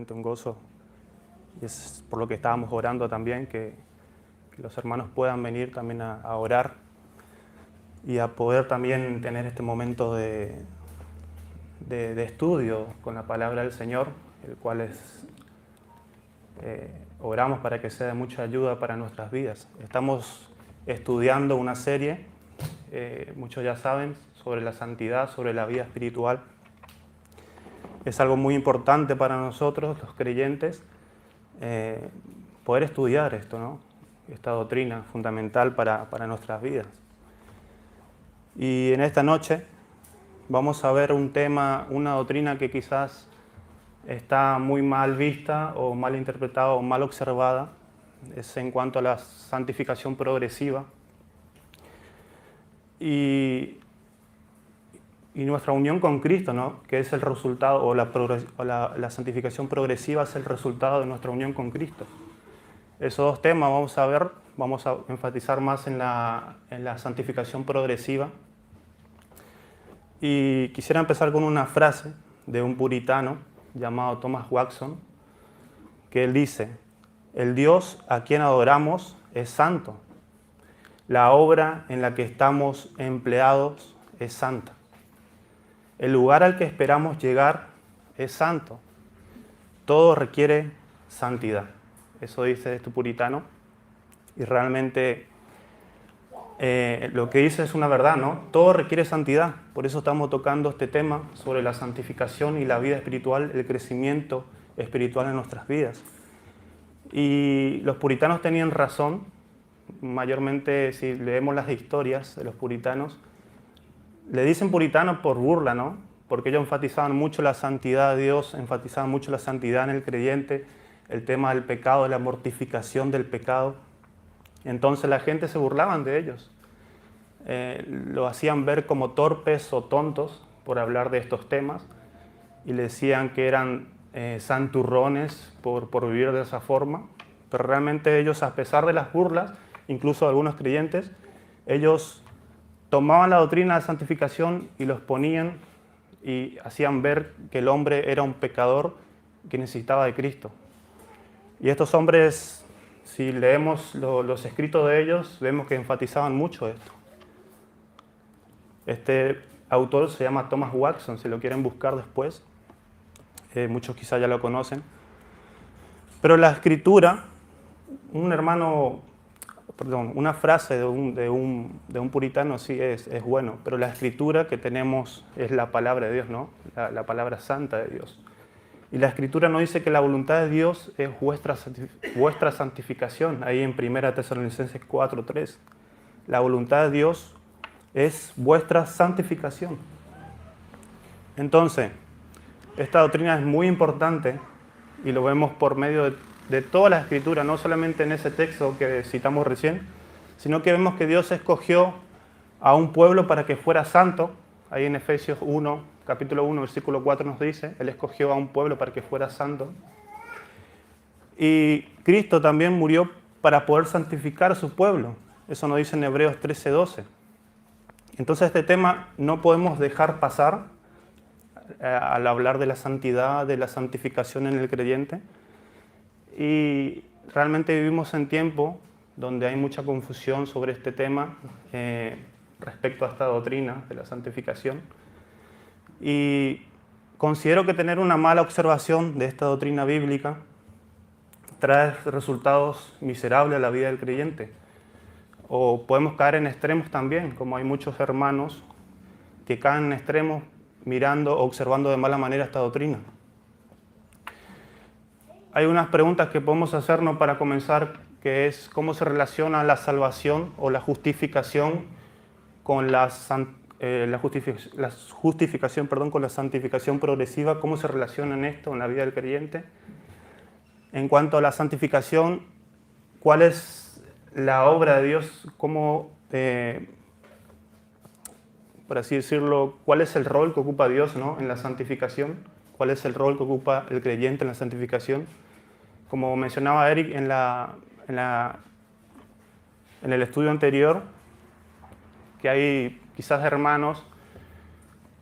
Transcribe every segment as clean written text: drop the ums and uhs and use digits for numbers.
realmente un gozo. Y es por lo que estábamos orando también, que los hermanos puedan venir también a orar y a poder también tener este momento de estudio con la palabra del Señor, el cual oramos para que sea de mucha ayuda para nuestras vidas. Estamos estudiando una serie, muchos ya saben, sobre la santidad, sobre la vida espiritual. Es algo muy importante para nosotros, los creyentes, poder estudiar esto, ¿no? Esta doctrina fundamental para nuestras vidas. Y en esta noche vamos a ver un tema, una doctrina que quizás está muy mal vista o mal interpretada o mal observada. Es en cuanto a la santificación progresiva. Y nuestra unión con Cristo, ¿no? Que es el resultado, o la santificación progresiva es el resultado de nuestra unión con Cristo. Esos dos temas vamos a enfatizar más en la santificación progresiva. Y quisiera empezar con una frase de un puritano llamado Thomas Watson, que él dice: el Dios a quien adoramos es santo. La obra en la que estamos empleados es santa. El lugar al que esperamos llegar es santo. Todo requiere santidad. Eso dice este puritano. Y realmente lo que dice es una verdad, ¿no? Todo requiere santidad. Por eso estamos tocando este tema sobre la santificación y la vida espiritual, el crecimiento espiritual en nuestras vidas. Y los puritanos tenían razón. Mayormente, si leemos las historias de los puritanos, le dicen puritanos por burla, ¿no? Porque ellos enfatizaban mucho la santidad de Dios, enfatizaban mucho la santidad en el creyente, el tema del pecado, de la mortificación del pecado. Entonces la gente se burlaban de ellos. Lo hacían ver como torpes o tontos por hablar de estos temas y le decían que eran santurrones por vivir de esa forma. Pero realmente ellos, a pesar de las burlas, incluso algunos creyentes, ellos tomaban la doctrina de santificación y los ponían y hacían ver que el hombre era un pecador que necesitaba de Cristo. Y estos hombres, si leemos los escritos de ellos, vemos que enfatizaban mucho esto. Este autor se llama Thomas Watson, si lo quieren buscar después. Muchos quizá ya lo conocen. Pero la escritura, una frase de un puritano sí es bueno, pero la escritura que tenemos es la palabra de Dios, ¿no? La palabra santa de Dios. Y la escritura nos dice que la voluntad de Dios es vuestra santificación, ahí en 1 Tesalonicenses 4:3. La voluntad de Dios es vuestra santificación. Entonces, esta doctrina es muy importante y lo vemos por medio de toda la escritura, no solamente en ese texto que citamos recién, sino que vemos que Dios escogió a un pueblo para que fuera santo. Ahí en Efesios 1, capítulo 1, versículo 4 nos dice, Él escogió a un pueblo para que fuera santo. Y Cristo también murió para poder santificar a su pueblo. Eso nos dice en Hebreos 13:12. Entonces este tema no podemos dejar pasar al hablar de la santidad, de la santificación en el creyente. Y realmente vivimos en tiempo donde hay mucha confusión sobre este tema respecto a esta doctrina de la santificación. Y considero que tener una mala observación de esta doctrina bíblica trae resultados miserables a la vida del creyente. O podemos caer en extremos también, como hay muchos hermanos que caen en extremos mirando o observando de mala manera esta doctrina. Hay unas preguntas que podemos hacernos para comenzar, que es cómo se relaciona la salvación o la justificación con la justificación con la santificación progresiva, cómo se relaciona esto en la vida del creyente. En cuanto a la santificación, ¿cuál es la obra de Dios? ¿Cómo, por así decirlo, cuál es el rol que ocupa Dios, ¿no? En la santificación? ¿Cuál es el rol que ocupa el creyente en la santificación? Como mencionaba Eric en el estudio anterior, que hay quizás hermanos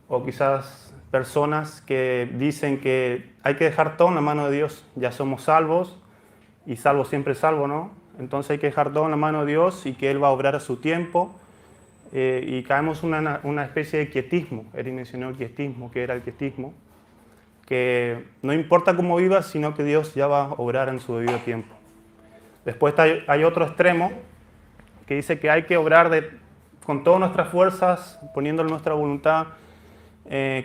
o quizás personas que dicen que hay que dejar todo en la mano de Dios. Ya somos salvos, y salvo siempre salvo, ¿no? Entonces hay que dejar todo en la mano de Dios y que Él va a obrar a su tiempo. Y caemos en una especie de quietismo. Eric mencionó el quietismo, que era el quietismo, que no importa cómo vivas, sino que Dios ya va a obrar en su debido tiempo. Después hay otro extremo que dice que hay que obrar con todas nuestras fuerzas, poniendo nuestra voluntad,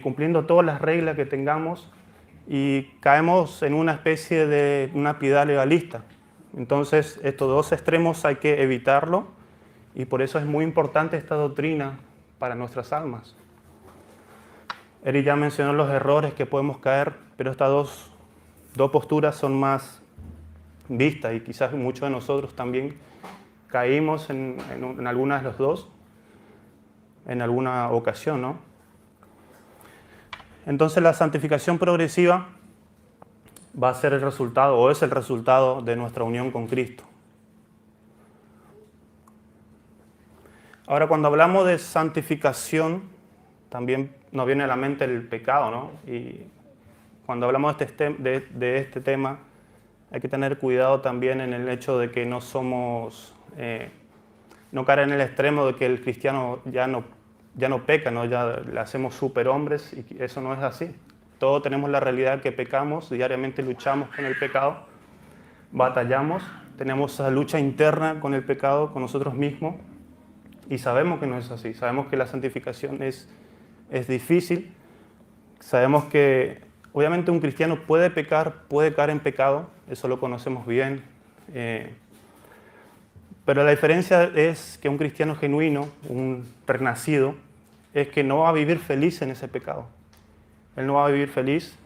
cumpliendo todas las reglas que tengamos, y caemos en una especie de una piedad legalista. Entonces, estos dos extremos hay que evitarlo, y por eso es muy importante esta doctrina para nuestras almas. Eric ya mencionó los errores que podemos caer, pero estas dos posturas son más vistas, y quizás muchos de nosotros también caímos en alguna de los dos, en alguna ocasión, ¿no? Entonces la santificación progresiva va a ser el resultado, o es el resultado de nuestra unión con Cristo. Ahora, cuando hablamos de santificación, también nos viene a la mente el pecado, ¿no? Y cuando hablamos de este tema, hay que tener cuidado también en el hecho de que no somos, no caer en el extremo de que el cristiano ya no peca, ¿no? Ya le hacemos superhombres, y eso no es así. Todos tenemos la realidad que pecamos, diariamente luchamos con el pecado, batallamos, tenemos esa lucha interna con el pecado, con nosotros mismos, y sabemos que no es así. Sabemos que la santificación es difícil. Sabemos que obviamente un cristiano puede pecar, puede caer en pecado, eso lo conocemos bien. Pero la diferencia es que un cristiano genuino, un renacido, es que no va a vivir feliz en ese pecado. Él no va a vivir feliz,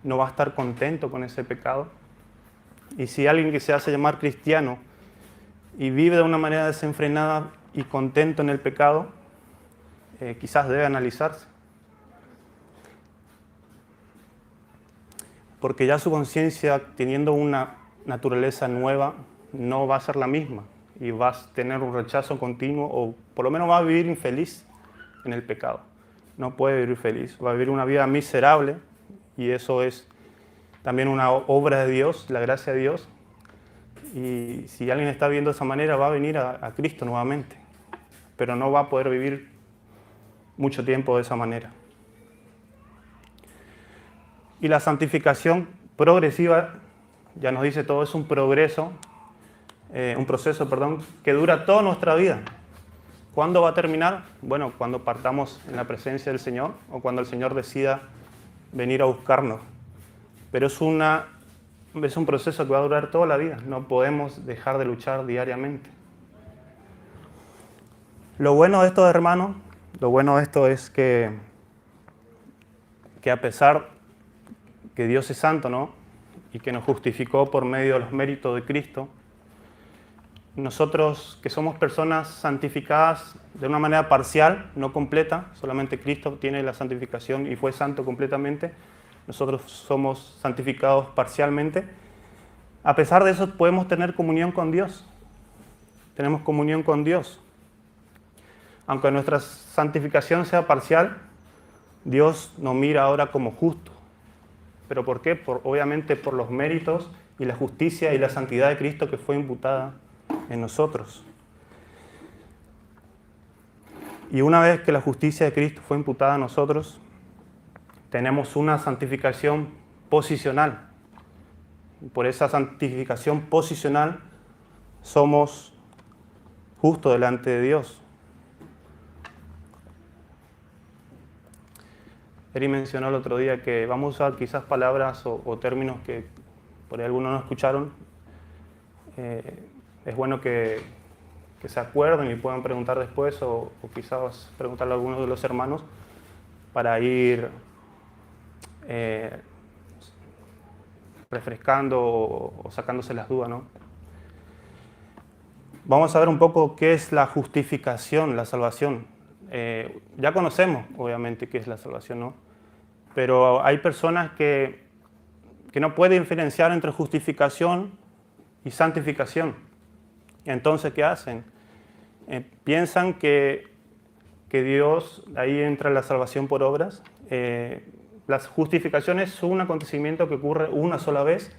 no va a estar contento con ese pecado. Y si alguien que se hace llamar cristiano y vive de una manera desenfrenada y contento en el pecado, quizás debe analizarse. Porque ya su conciencia, teniendo una naturaleza nueva, no va a ser la misma, y va a tener un rechazo continuo, o por lo menos va a vivir infeliz en el pecado. No puede vivir feliz, va a vivir una vida miserable, y eso es también una obra de Dios, la gracia de Dios. Y si alguien está viendo de esa manera, va a venir a Cristo nuevamente, pero no va a poder vivir mucho tiempo de esa manera. Y la santificación progresiva, ya nos dice todo, es un proceso, que dura toda nuestra vida. ¿Cuándo va a terminar? Bueno, cuando partamos en la presencia del Señor, o cuando el Señor decida venir a buscarnos. Pero es un proceso que va a durar toda la vida. No podemos dejar de luchar diariamente. Lo bueno de esto, hermanos, es que a pesar que Dios es santo, ¿no? Y que nos justificó por medio de los méritos de Cristo, nosotros que somos personas santificadas de una manera parcial, no completa, solamente Cristo tiene la santificación y fue santo completamente, nosotros somos santificados parcialmente. A pesar de eso podemos tener comunión con Dios, tenemos comunión con Dios. Aunque nuestra santificación sea parcial, Dios nos mira ahora como justos. ¿Pero por qué? Obviamente por los méritos y la justicia y la santidad de Cristo que fue imputada en nosotros. Y una vez que la justicia de Cristo fue imputada a nosotros, tenemos una santificación posicional. Por esa santificación posicional somos justos delante de Dios. Eri mencionó el otro día que vamos a usar quizás palabras o términos que por ahí algunos no escucharon. Es bueno que se acuerden y puedan preguntar después, o quizás preguntarle a algunos de los hermanos para ir refrescando o sacándose las dudas, ¿no? Vamos a ver un poco qué es la justificación, la salvación. Ya conocemos, obviamente, qué es la salvación, ¿no? Pero hay personas que no pueden diferenciar entre justificación y santificación. Entonces, ¿qué hacen? Piensan que que Dios, ahí entra la salvación por obras. La justificación es un acontecimiento que ocurre una sola vez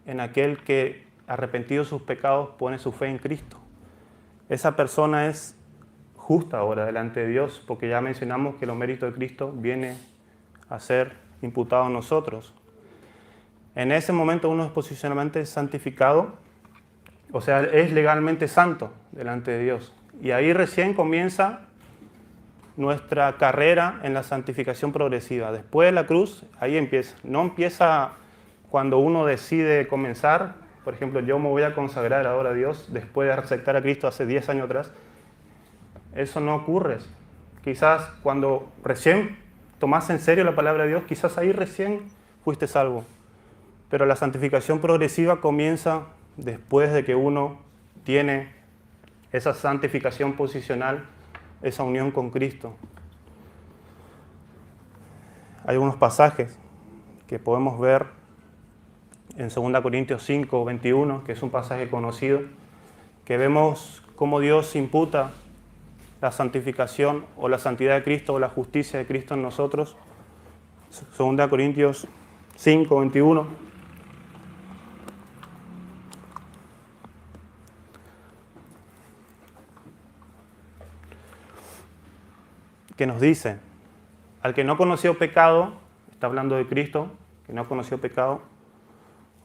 en aquel que, arrepentido de sus pecados, pone su fe en Cristo. Esa persona es justa ahora delante de Dios, porque ya mencionamos que los méritos de Cristo vienen a ser imputados a nosotros. En ese momento uno es posicionalmente santificado, o sea, es legalmente santo delante de Dios. Y ahí recién comienza nuestra carrera en la santificación progresiva. Después de la cruz, ahí empieza. No empieza cuando uno decide comenzar. Por ejemplo, yo me voy a consagrar ahora a Dios después de aceptar a Cristo hace 10 años atrás. Eso no ocurre. Quizás cuando recién tomás en serio la palabra de Dios, quizás ahí recién fuiste salvo. Pero la santificación progresiva comienza después de que uno tiene esa santificación posicional, esa unión con Cristo. Hay unos pasajes que podemos ver en 2 Corintios 5, 21, que es un pasaje conocido, que vemos cómo Dios imputa la santificación o la santidad de Cristo o la justicia de Cristo en nosotros. 2 Corintios 5, 21. Que nos dice, al que no conoció pecado, está hablando de Cristo, que no conoció pecado,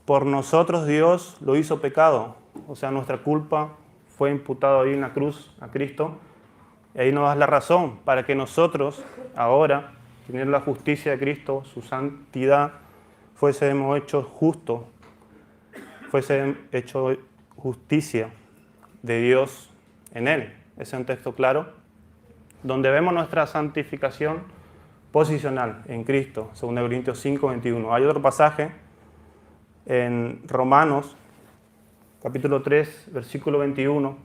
por nosotros Dios lo hizo pecado, o sea, nuestra culpa fue imputada ahí en la cruz a Cristo, y ahí nos da la razón para que nosotros ahora, teniendo la justicia de Cristo, su santidad, fuésemos hechos justos, fuese hecho justicia de Dios en Él. Ese es un texto claro, donde vemos nuestra santificación posicional en Cristo, 2 Corintios 5, 21. Hay otro pasaje en Romanos, capítulo 3, versículo 21,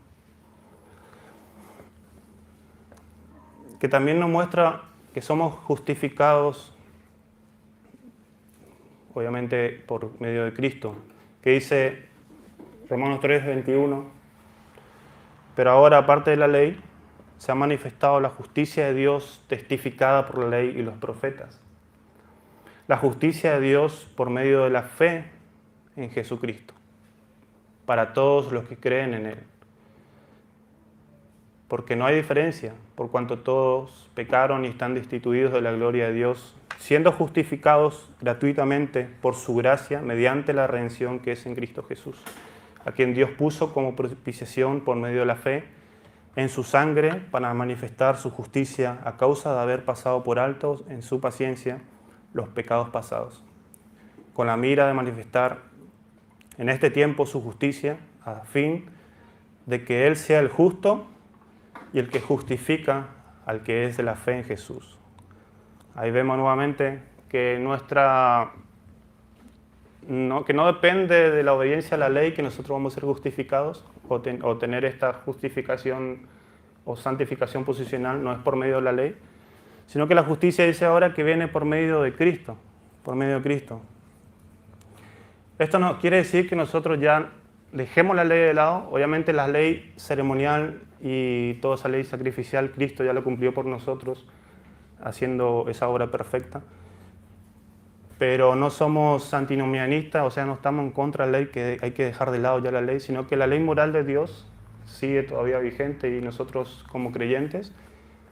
que también nos muestra que somos justificados, obviamente, por medio de Cristo, que dice Romanos 3, 21, pero ahora, aparte de la ley, se ha manifestado la justicia de Dios testificada por la ley y los profetas. La justicia de Dios por medio de la fe en Jesucristo, para todos los que creen en Él. Porque no hay diferencia, por cuanto todos pecaron y están destituidos de la gloria de Dios, siendo justificados gratuitamente por su gracia mediante la redención que es en Cristo Jesús, a quien Dios puso como propiciación por medio de la fe en su sangre para manifestar su justicia a causa de haber pasado por alto en su paciencia los pecados pasados, con la mira de manifestar en este tiempo su justicia, a fin de que Él sea el justo y el que justifica al que es de la fe en Jesús. Ahí vemos nuevamente que que no depende de la obediencia a la ley que nosotros vamos a ser justificados o tener esta justificación o santificación posicional, no es por medio de la ley, sino que la justicia dice ahora que viene por medio de Cristo, por medio de Cristo. Esto no quiere decir que nosotros ya dejemos la ley de lado. Obviamente la ley ceremonial y toda esa ley sacrificial, Cristo ya lo cumplió por nosotros, haciendo esa obra perfecta. Pero no somos antinomianistas, o sea, no estamos en contra de la ley, que hay que dejar de lado ya la ley, sino que la ley moral de Dios sigue todavía vigente y nosotros como creyentes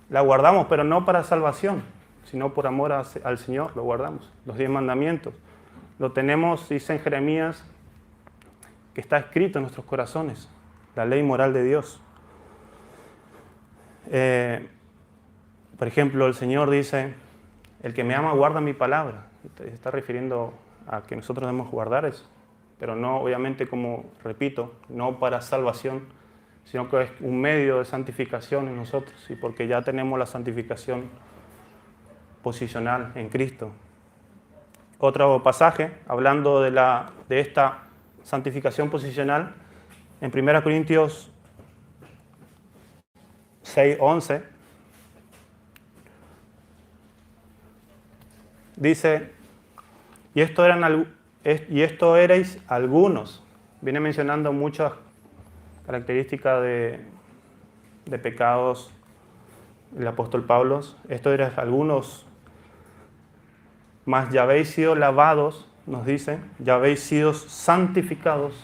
la guardamos, pero no para salvación, sino por amor al Señor, lo guardamos. Los 10 mandamientos. Lo tenemos, dice en Jeremías, que está escrito en nuestros corazones, la ley moral de Dios. Por ejemplo, el Señor dice, el que me ama guarda mi palabra. Está refiriendo a que nosotros debemos guardar eso, pero no, obviamente, como repito, no para salvación, sino que es un medio de santificación en nosotros, y porque ya tenemos la santificación posicional en Cristo. Otro pasaje, hablando de esta santificación posicional, en 1 Corintios 6, 11, dice, y esto erais algunos. Viene mencionando muchas características de pecados el apóstol Pablo. Esto eran algunos, mas ya habéis sido lavados, nos dice, ya habéis sido santificados,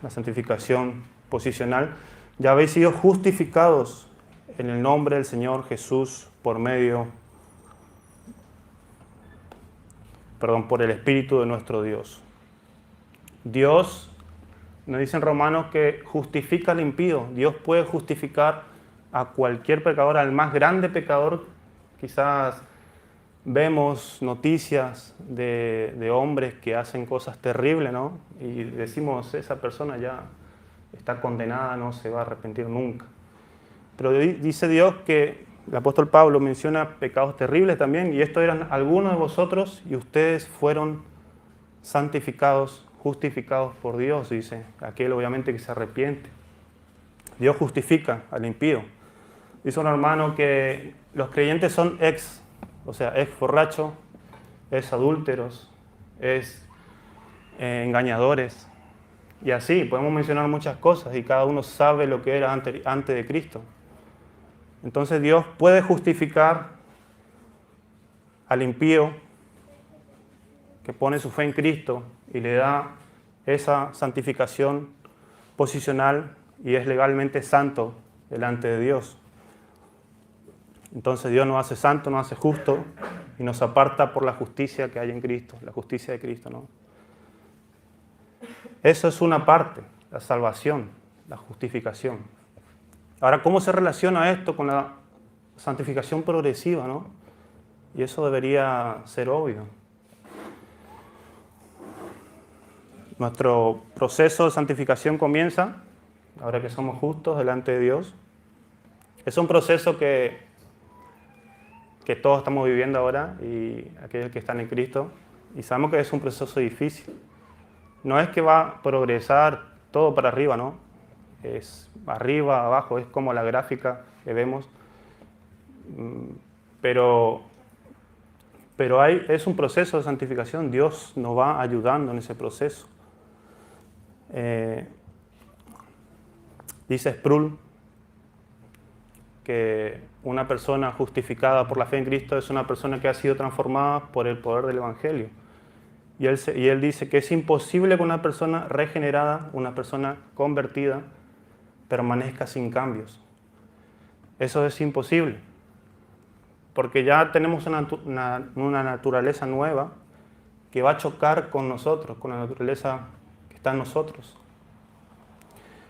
la santificación posicional, ya habéis sido justificados en el nombre del Señor Jesús por el Espíritu de nuestro Dios. Dios, nos dice en Romanos, que justifica al impío. Dios puede justificar a cualquier pecador, al más grande pecador. Quizás vemos noticias de hombres que hacen cosas terribles, ¿no? Y decimos, esa persona ya está condenada, no se va a arrepentir nunca. Pero dice Dios que el apóstol Pablo menciona pecados terribles también, y estos eran algunos de vosotros, y ustedes fueron santificados, justificados por Dios, dice, aquel obviamente que se arrepiente. Dios justifica al impío. Dice un hermano que los creyentes son ex borracho, ex adúlteros, ex engañadores, y así podemos mencionar muchas cosas, y cada uno sabe lo que era antes de Cristo. Entonces Dios puede justificar al impío que pone su fe en Cristo y le da esa santificación posicional y es legalmente santo delante de Dios. Entonces Dios nos hace santo, nos hace justo y nos aparta por la justicia que hay en Cristo, la justicia de Cristo, ¿no? Eso es una parte, la salvación, la justificación. Ahora, ¿cómo se relaciona esto con la santificación progresiva, ¿no? Y eso debería ser obvio. Nuestro proceso de santificación comienza, ahora que somos justos delante de Dios. Es un proceso que todos estamos viviendo ahora, y aquellos que están en Cristo, y sabemos que es un proceso difícil. No es que va a progresar todo para arriba, ¿no? Es arriba, abajo, es como la gráfica que vemos. Pero es un proceso de santificación. Dios nos va ayudando en ese proceso. Dice Sproul que una persona justificada por la fe en Cristo es una persona que ha sido transformada por el poder del Evangelio. Y él dice que es imposible que una persona regenerada, una persona convertida, permanezca sin cambios. Eso es imposible, porque ya tenemos una naturaleza nueva que va a chocar con nosotros, con la naturaleza que está en nosotros.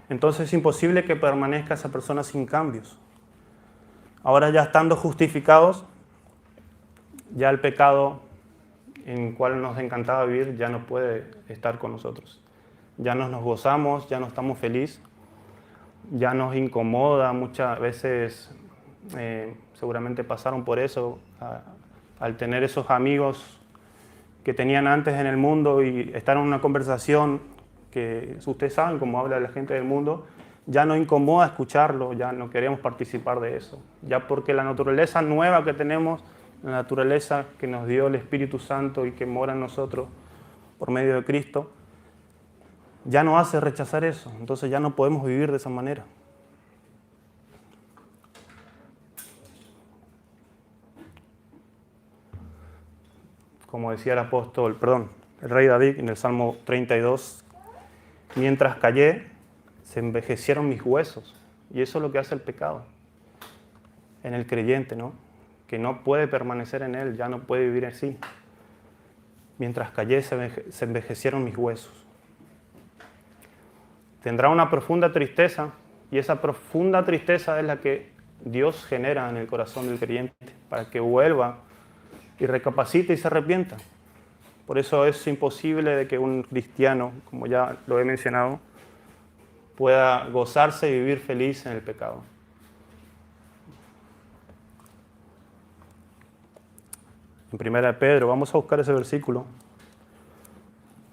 Entonces es imposible que permanezca esa persona sin cambios. Ahora, ya estando justificados, ya el pecado en el cual nos encantaba vivir ya no puede estar con nosotros. Ya no nos gozamos, ya no estamos felices, ya nos incomoda. Muchas veces seguramente pasaron por eso, al tener esos amigos que tenían antes en el mundo y estar en una conversación que ustedes saben cómo habla la gente del mundo, ya nos incomoda escucharlo, ya no queremos participar de eso. Ya porque la naturaleza nueva que tenemos, la naturaleza que nos dio el Espíritu Santo y que mora en nosotros por medio de Cristo, ya nos hace rechazar eso. Entonces ya no podemos vivir de esa manera. Como decía el rey David en el Salmo 32, mientras callé, se envejecieron mis huesos. Y eso es lo que hace el pecado en el creyente, ¿no? Que no puede permanecer en él, ya no puede vivir así. Mientras callé, se envejecieron mis huesos. Tendrá una profunda tristeza, y esa profunda tristeza es la que Dios genera en el corazón del creyente, para que vuelva y recapacite y se arrepienta. Por eso es imposible de que un cristiano, como ya lo he mencionado, pueda gozarse y vivir feliz en el pecado. En 1 Pedro, vamos a buscar ese versículo.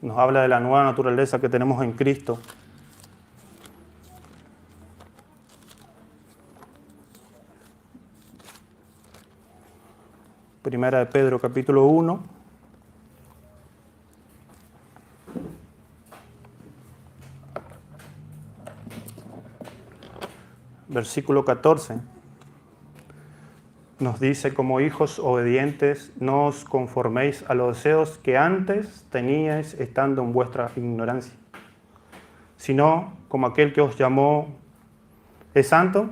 Nos habla de la nueva naturaleza que tenemos en Cristo. Primera de Pedro, capítulo 1. Versículo 14. nos dice, como hijos obedientes, no os conforméis a los deseos que antes teníais estando en vuestra ignorancia, sino como aquel que os llamó es santo,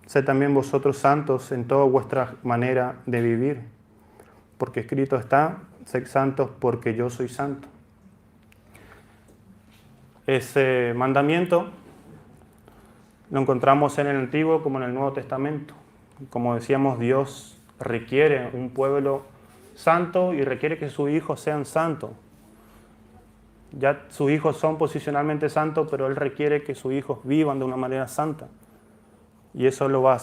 sed también vosotros santos en toda vuestra manera de vivir, porque escrito está, sed santos porque yo soy santo. Ese mandamiento lo encontramos en el Antiguo como en el Nuevo Testamento. Como decíamos, Dios requiere un pueblo santo y requiere que sus hijos sean santos. Ya sus hijos son posicionalmente santos, pero Él requiere que sus hijos vivan de una manera santa. Y eso lo va a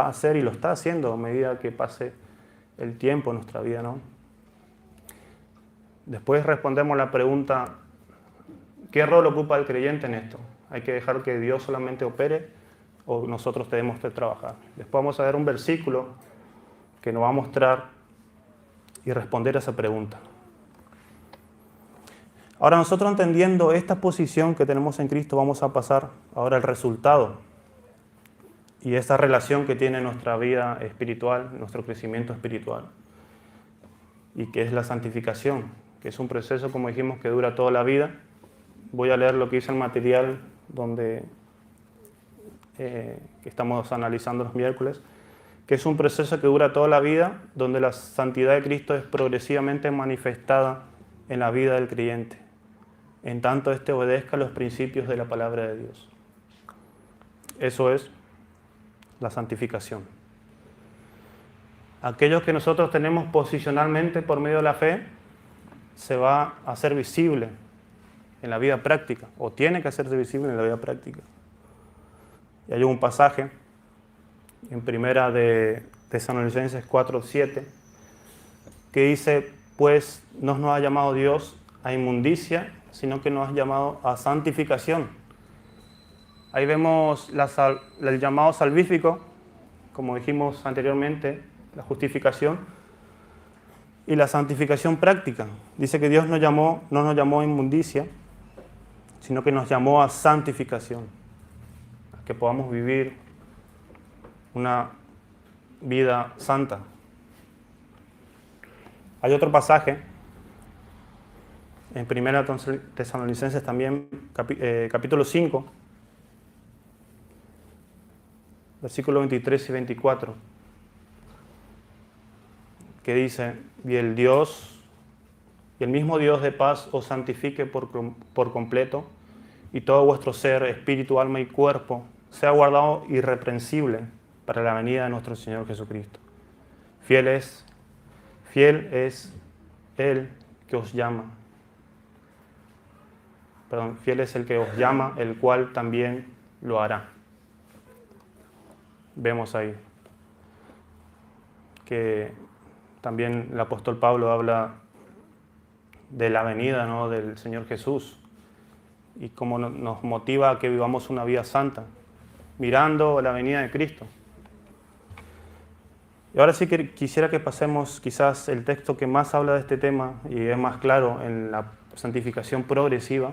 hacer y lo está haciendo a medida que pase el tiempo en nuestra vida, ¿no? Después respondemos la pregunta, ¿qué rol ocupa el creyente en esto? ¿Hay que dejar que Dios solamente opere o nosotros tenemos que trabajar? Después vamos a ver un versículo que nos va a mostrar y responder a esa pregunta. Ahora, nosotros entendiendo esta posición que tenemos en Cristo, vamos a pasar ahora al resultado y esa relación que tiene nuestra vida espiritual, nuestro crecimiento espiritual, y que es la santificación, que es un proceso, como dijimos, que dura toda la vida. Voy a leer lo que dice el material donde que estamos analizando los miércoles, que es un proceso que dura toda la vida, donde la santidad de Cristo es progresivamente manifestada en la vida del creyente, en tanto éste obedezca los principios de la palabra de Dios. Eso es la santificación. Aquello que nosotros tenemos posicionalmente por medio de la fe se va a hacer visible en la vida práctica, o tiene que hacerse visible en la vida práctica. Y hay un pasaje en primera de Tesalonicenses 4:7 que dice, pues no nos ha llamado Dios a inmundicia, sino que nos ha llamado a santificación. Ahí vemos el llamado salvífico, como dijimos anteriormente, la justificación, y la santificación práctica. Dice que Dios no nos llamó a inmundicia, sino que nos llamó a santificación, a que podamos vivir una vida santa. Hay otro pasaje en 1 Tesalonicenses también, capítulo 5, versículos 23 y 24, que dice, y el mismo Dios de paz os santifique por completo, y todo vuestro ser, espíritu, alma y cuerpo, sea guardado irreprensible para la venida de nuestro Señor Jesucristo. Fiel es Él que os llama. Fiel es el que os llama, el cual también lo hará. Vemos ahí que también el apóstol Pablo habla de la venida, ¿no?, del Señor Jesús y cómo nos motiva a que vivamos una vida santa, mirando la venida de Cristo. Y ahora sí que quisiera que pasemos quizás el texto que más habla de este tema y es más claro en la santificación progresiva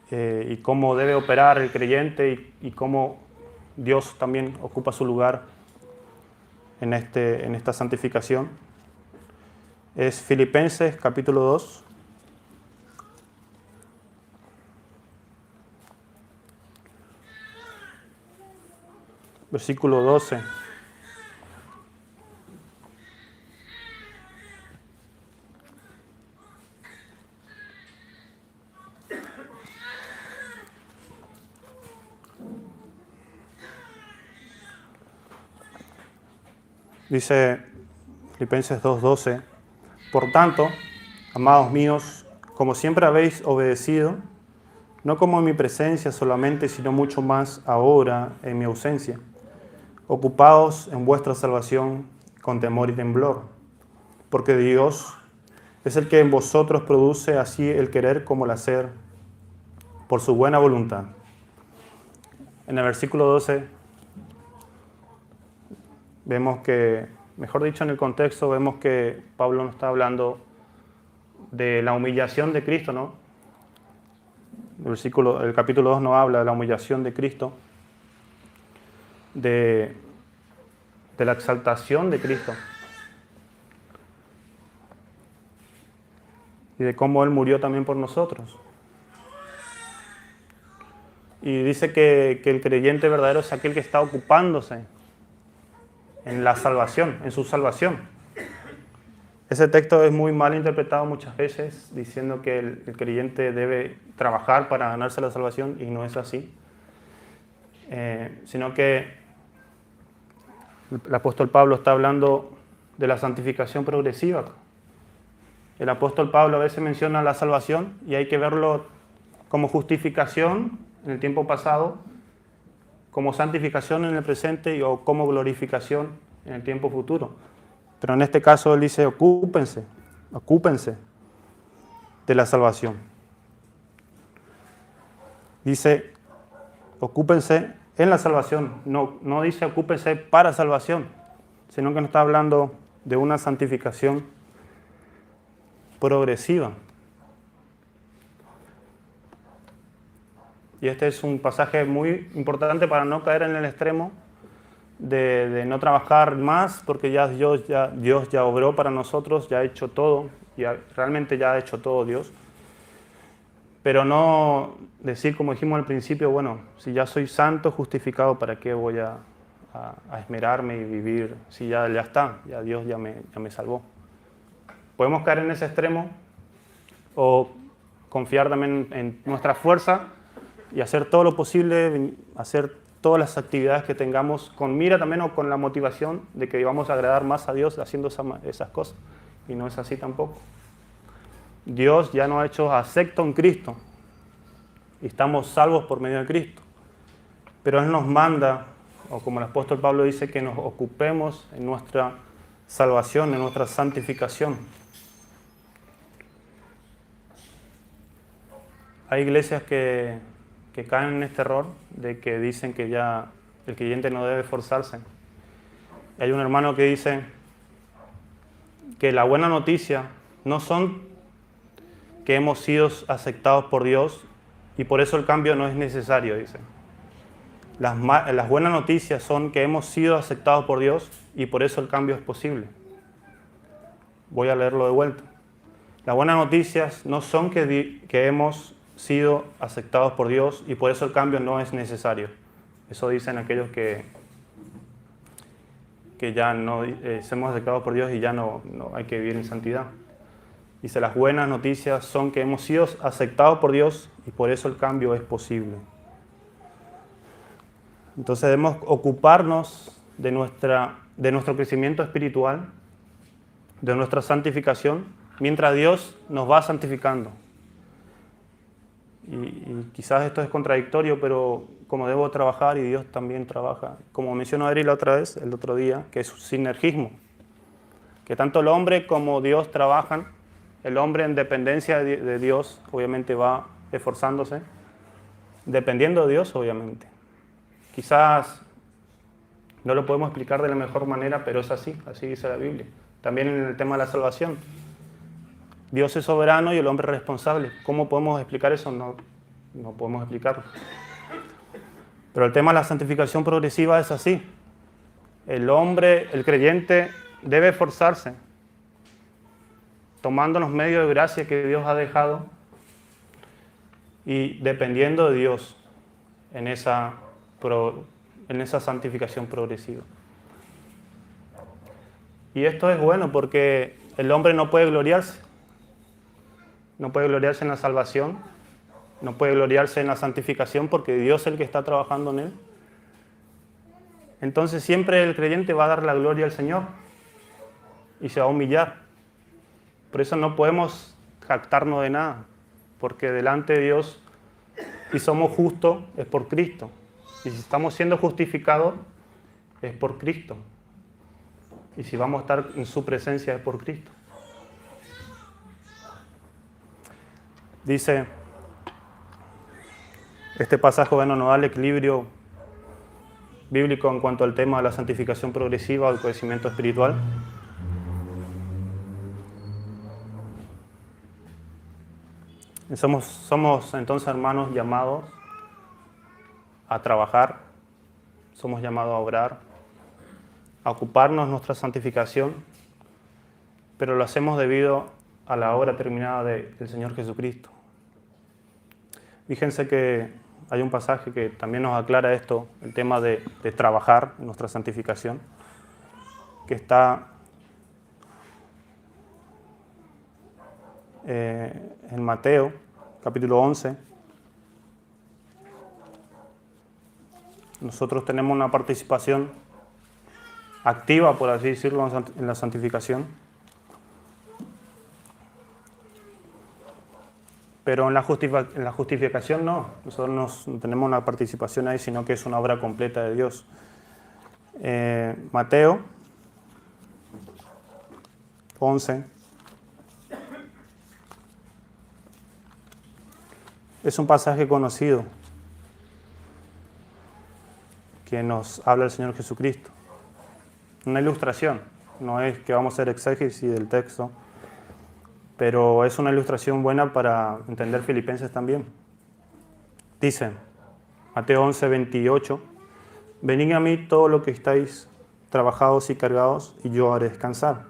y cómo debe operar el creyente y cómo Dios también ocupa su lugar en esta santificación. Es Filipenses capítulo 2. Versículo 12. Dice Filipenses 2:12, por tanto, amados míos, como siempre habéis obedecido, no como en mi presencia solamente, sino mucho más ahora en mi ausencia, ocupaos en vuestra salvación con temor y temblor, porque Dios es el que en vosotros produce así el querer como el hacer, por su buena voluntad. En el versículo 12 vemos que, mejor dicho en el contexto, vemos que Pablo nos está hablando de la humillación de Cristo, ¿no? El capítulo 2 nos habla de la humillación de Cristo, de de la exaltación de Cristo y de cómo Él murió también por nosotros. Y dice que el creyente verdadero es aquel que está ocupándose en la salvación, en su salvación. Ese texto es muy mal interpretado muchas veces, diciendo que el creyente debe trabajar para ganarse la salvación, y no es así. Sino que el apóstol Pablo está hablando de la santificación progresiva. El apóstol Pablo a veces menciona la salvación y hay que verlo como justificación en el tiempo pasado, como santificación en el presente o como glorificación en el tiempo futuro. Pero en este caso él dice, ocúpense de la salvación. Dice, ocúpense en la salvación, no dice ocúpense para salvación, sino que nos está hablando de una santificación progresiva. Y este es un pasaje muy importante para no caer en el extremo de no trabajar más, porque Dios ya obró para nosotros, ya ha hecho todo, realmente ya ha hecho todo Dios. Pero no decir, como dijimos al principio, bueno, si ya soy santo, justificado, ¿para qué voy a esmerarme y vivir? Si ya está, ya Dios ya me salvó. Podemos caer en ese extremo o confiar también en nuestra fuerza y hacer todo lo posible, hacer todas las actividades que tengamos con mira también o con la motivación de que vamos a agradar más a Dios haciendo esas cosas. Y no es así tampoco. Dios ya nos ha hecho acepto en Cristo y estamos salvos por medio de Cristo. Pero Él nos manda, o como el apóstol Pablo dice, que nos ocupemos en nuestra salvación, en nuestra santificación. Hay iglesias que caen en este error de que dicen que ya el creyente no debe esforzarse. Hay un hermano que dice que la buena noticia no son que hemos sido aceptados por Dios y por eso el cambio no es necesario, dice. Las buenas noticias son que hemos sido aceptados por Dios y por eso el cambio es posible. Voy a leerlo de vuelta. Las buenas noticias no son que hemos sido aceptados por Dios y por eso el cambio no es necesario. Eso dicen aquellos que ya no somos aceptados por Dios y ya no hay que vivir en santidad. Dice, las buenas noticias son que hemos sido aceptados por Dios y por eso el cambio es posible. Entonces debemos ocuparnos de nuestro crecimiento espiritual, de nuestra santificación, mientras Dios nos va santificando. Y quizás esto es contradictorio, pero como debo trabajar y Dios también trabaja, como mencionó Ari la otra vez, el otro día, que es un sinergismo, que tanto el hombre como Dios trabajan. El hombre en dependencia de Dios obviamente va esforzándose, dependiendo de Dios obviamente. Quizás no lo podemos explicar de la mejor manera, pero es así dice la Biblia. También en el tema de la salvación. Dios es soberano y el hombre es responsable. ¿Cómo podemos explicar eso? No podemos explicarlo. Pero el tema de la santificación progresiva es así. El hombre, el creyente, debe esforzarse, tomando los medios de gracia que Dios ha dejado y dependiendo de Dios en esa santificación progresiva. Y esto es bueno porque el hombre no puede gloriarse. No puede gloriarse en la salvación, no puede gloriarse en la santificación porque Dios es el que está trabajando en él. Entonces siempre el creyente va a dar la gloria al Señor y se va a humillar. Por eso no podemos jactarnos de nada, porque delante de Dios, si somos justos, es por Cristo. Y si estamos siendo justificados, es por Cristo. Y si vamos a estar en su presencia, es por Cristo. Dice, este pasaje, bueno, nos da el equilibrio bíblico en cuanto al tema de la santificación progresiva o el crecimiento espiritual. Somos entonces, hermanos, llamados a trabajar, somos llamados a orar, a ocuparnos nuestra santificación, pero lo hacemos debido a la obra terminada del Señor Jesucristo. Fíjense que hay un pasaje que también nos aclara esto, el tema de trabajar en nuestra santificación, que está en Mateo, capítulo 11. Nosotros tenemos una participación activa, por así decirlo, en la santificación. Pero en la justificación no. Nosotros no tenemos una participación ahí, sino que es una obra completa de Dios. Mateo 11. Es un pasaje conocido que nos habla el Señor Jesucristo. Una ilustración, no es que vamos a hacer exégesis del texto, pero es una ilustración buena para entender Filipenses también. Dice, Mateo 11, 28, venid a mí todos los que estáis trabajados y cargados, y yo haré descansar.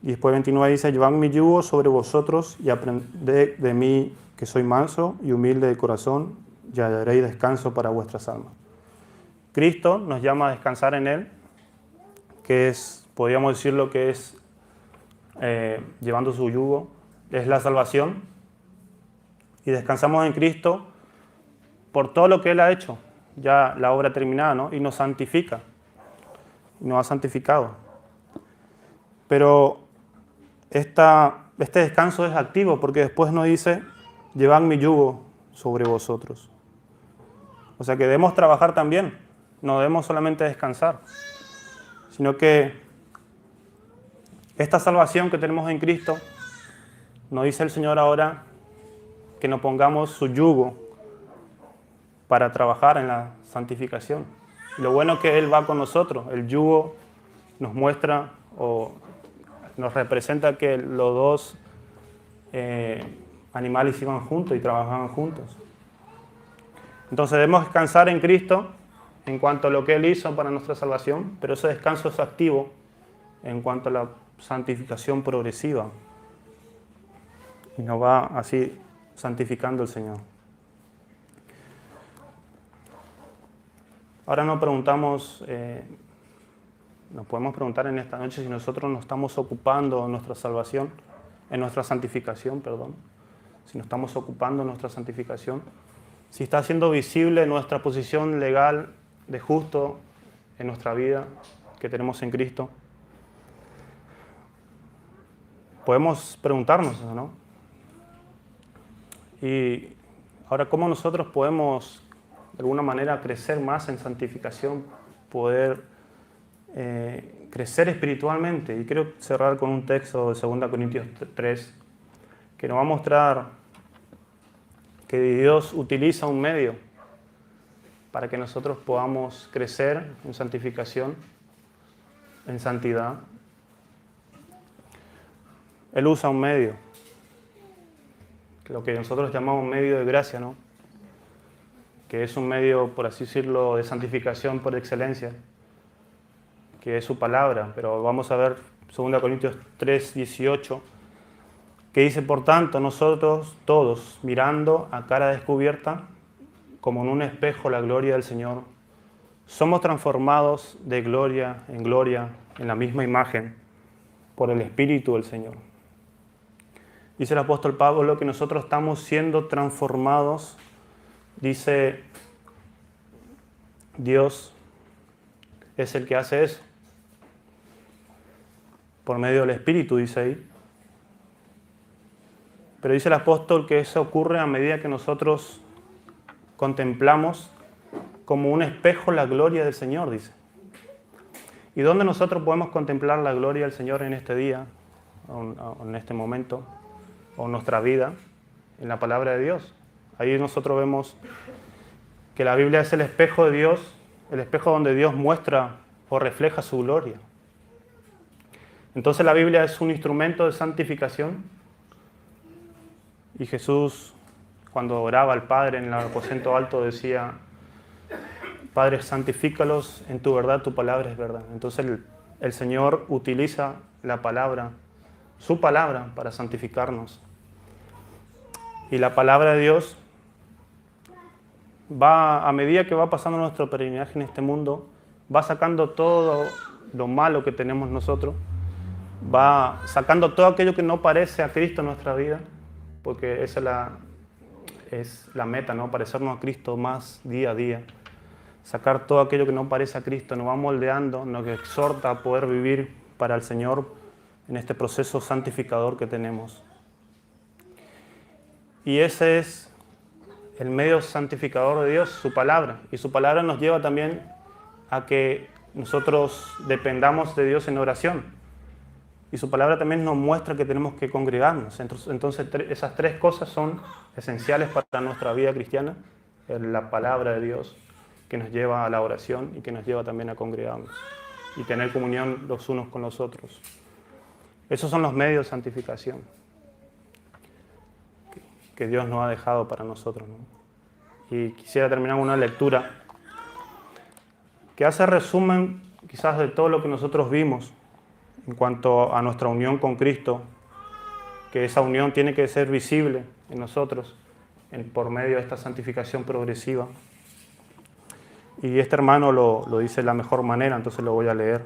Y después 29 dice, llevad mi yugo sobre vosotros y aprended de mí que soy manso y humilde de corazón, y hallaréis descanso para vuestras almas. Cristo nos llama a descansar en Él, que es, podríamos decirlo que es llevando su yugo, es la salvación, y descansamos en Cristo por todo lo que Él ha hecho, ya la obra terminada, ¿no? Y nos santifica, y nos ha santificado. Pero este descanso es activo, porque después nos dice, llevad mi yugo sobre vosotros. O sea que debemos trabajar también, no debemos solamente descansar, sino que esta salvación que tenemos en Cristo, nos dice el Señor ahora que nos pongamos su yugo para trabajar en la santificación. Y lo bueno es que Él va con nosotros. El yugo nos muestra o nos representa que los dos animales iban juntos y trabajaban juntos. Entonces debemos descansar en Cristo en cuanto a lo que Él hizo para nuestra salvación, pero ese descanso es activo en cuanto a la santificación progresiva. Y nos va así santificando el Señor. Ahora nos podemos preguntar en esta noche si nosotros nos estamos ocupando en nuestra salvación, en nuestra santificación, perdón. Si nos estamos ocupando en nuestra santificación, si está siendo visible nuestra posición legal de justo en nuestra vida que tenemos en Cristo. Podemos preguntarnos eso, ¿no? Y ahora, ¿cómo nosotros podemos de alguna manera crecer más en santificación, poder crecer espiritualmente? Y quiero cerrar con un texto de 2 Corintios 3 que nos va a mostrar que Dios utiliza un medio para que nosotros podamos crecer en santificación, en santidad. Él usa un medio, lo que nosotros llamamos medio de gracia, ¿no? Que es un medio, por así decirlo, de santificación por excelencia, que es su palabra. Pero vamos a ver 2 Corintios 3, 18, que dice, por tanto, nosotros todos, mirando a cara descubierta, como en un espejo la gloria del Señor, somos transformados de gloria en la misma imagen por el Espíritu del Señor. Dice el apóstol Pablo que nosotros estamos siendo transformados, dice Dios es el que hace eso, por medio del Espíritu, dice ahí. Pero dice el apóstol que eso ocurre a medida que nosotros contemplamos como un espejo la gloria del Señor, dice. ¿Y dónde nosotros podemos contemplar la gloria del Señor en este día, o en este momento, o en nuestra vida? En la palabra de Dios. Ahí nosotros vemos que la Biblia es el espejo de Dios, el espejo donde Dios muestra o refleja su gloria. Entonces la Biblia es un instrumento de santificación. Y Jesús, cuando oraba al Padre en el aposento alto, decía Padre, santifícalos en tu verdad, tu palabra es verdad. Entonces el Señor utiliza la palabra, su palabra, para santificarnos. Y la palabra de Dios va, a medida que va pasando nuestro peregrinaje en este mundo, va sacando todo lo malo que tenemos nosotros, va sacando todo aquello que no parece a Cristo en nuestra vida, porque esa es la meta, ¿no? Parecernos a Cristo más día a día. Sacar todo aquello que no parece a Cristo, nos va moldeando, nos exhorta a poder vivir para el Señor en este proceso santificador que tenemos. Y ese es el medio santificador de Dios, su palabra. Y su palabra nos lleva también a que nosotros dependamos de Dios en oración. Y su palabra también nos muestra que tenemos que congregarnos. Entonces esas tres cosas son esenciales para nuestra vida cristiana. La palabra de Dios, que nos lleva a la oración y que nos lleva también a congregarnos y tener comunión los unos con los otros. Esos son los medios de santificación que Dios nos ha dejado para nosotros, ¿no? Y quisiera terminar con una lectura que hace resumen quizás de todo lo que nosotros vimos en cuanto a nuestra unión con Cristo, que esa unión tiene que ser visible en nosotros por medio de esta santificación progresiva. Y este hermano lo dice de la mejor manera, entonces lo voy a leer.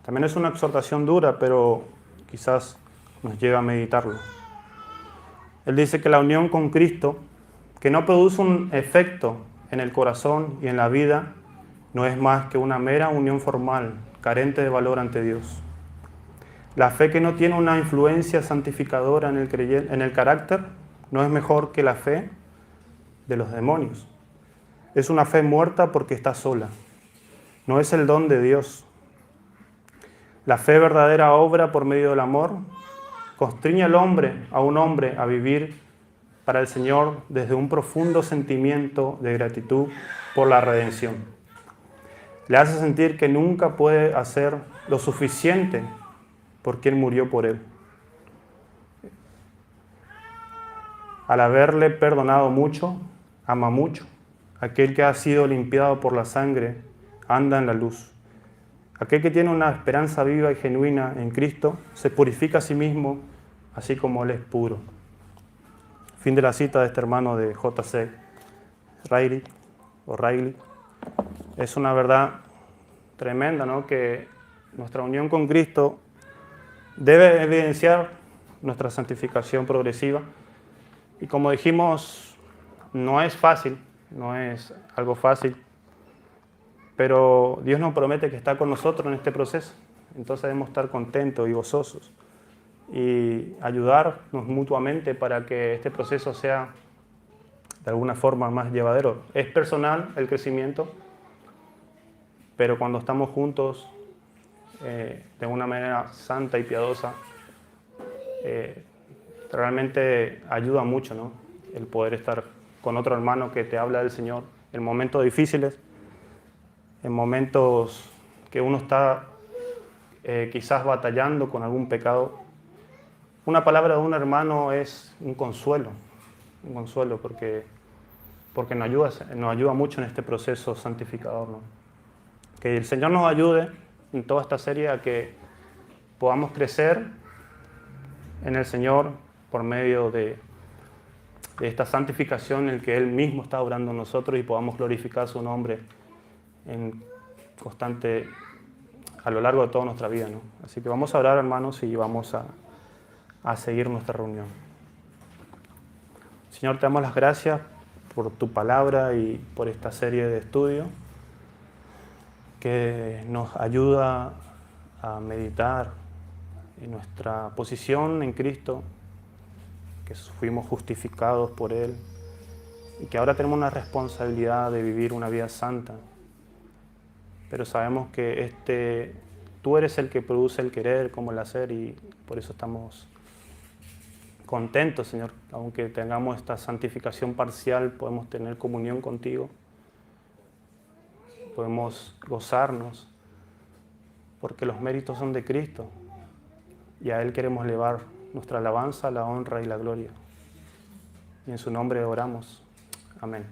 También es una exhortación dura, pero quizás nos lleva a meditarlo. Él dice que la unión con Cristo, que no produce un efecto en el corazón y en la vida, no es más que una mera unión formal, carente de valor ante Dios. La fe que no tiene una influencia santificadora en el carácter no es mejor que la fe de los demonios. Es una fe muerta porque está sola. No es el don de Dios. La fe verdadera obra por medio del amor, constriñe al hombre, a un hombre, a vivir para el Señor desde un profundo sentimiento de gratitud por la redención. Le hace sentir que nunca puede hacer lo suficiente por quien murió por él. Al haberle perdonado mucho, ama mucho. Aquel que ha sido limpiado por la sangre anda en la luz. Aquel que tiene una esperanza viva y genuina en Cristo se purifica a sí mismo, así como Él es puro. Fin de la cita de este hermano de J.C. Riley. Es una verdad tremenda, ¿no? Que nuestra unión con Cristo debe evidenciar nuestra santificación progresiva. Y como dijimos, no es fácil, no es algo fácil, pero Dios nos promete que está con nosotros en este proceso. Entonces debemos estar contentos y gozosos y ayudarnos mutuamente para que este proceso sea de alguna forma más llevadero. Es personal el crecimiento, pero cuando estamos juntos de una manera santa y piadosa, realmente ayuda mucho, ¿no? El poder estar con otro hermano que te habla del Señor en momentos difíciles, en momentos que uno está quizás batallando con algún pecado. Una palabra de un hermano es un consuelo porque nos ayuda mucho en este proceso santificador, ¿no? Que el Señor nos ayude en toda esta serie a que podamos crecer en el Señor por medio de esta santificación en que Él mismo está obrando en nosotros y podamos glorificar su nombre en constante a lo largo de toda nuestra vida, ¿no? Así que vamos a orar, hermanos, y vamos a seguir nuestra reunión. Señor, te damos las gracias por tu palabra y por esta serie de estudios que nos ayuda a meditar en nuestra posición en Cristo, que fuimos justificados por Él y que ahora tenemos una responsabilidad de vivir una vida santa. Pero sabemos que tú eres el que produce el querer como el hacer y por eso estamos contentos, Señor. Aunque tengamos esta santificación parcial, podemos tener comunión contigo. Podemos gozarnos porque los méritos son de Cristo y a Él queremos elevar nuestra alabanza, la honra y la gloria. Y en su nombre oramos. Amén.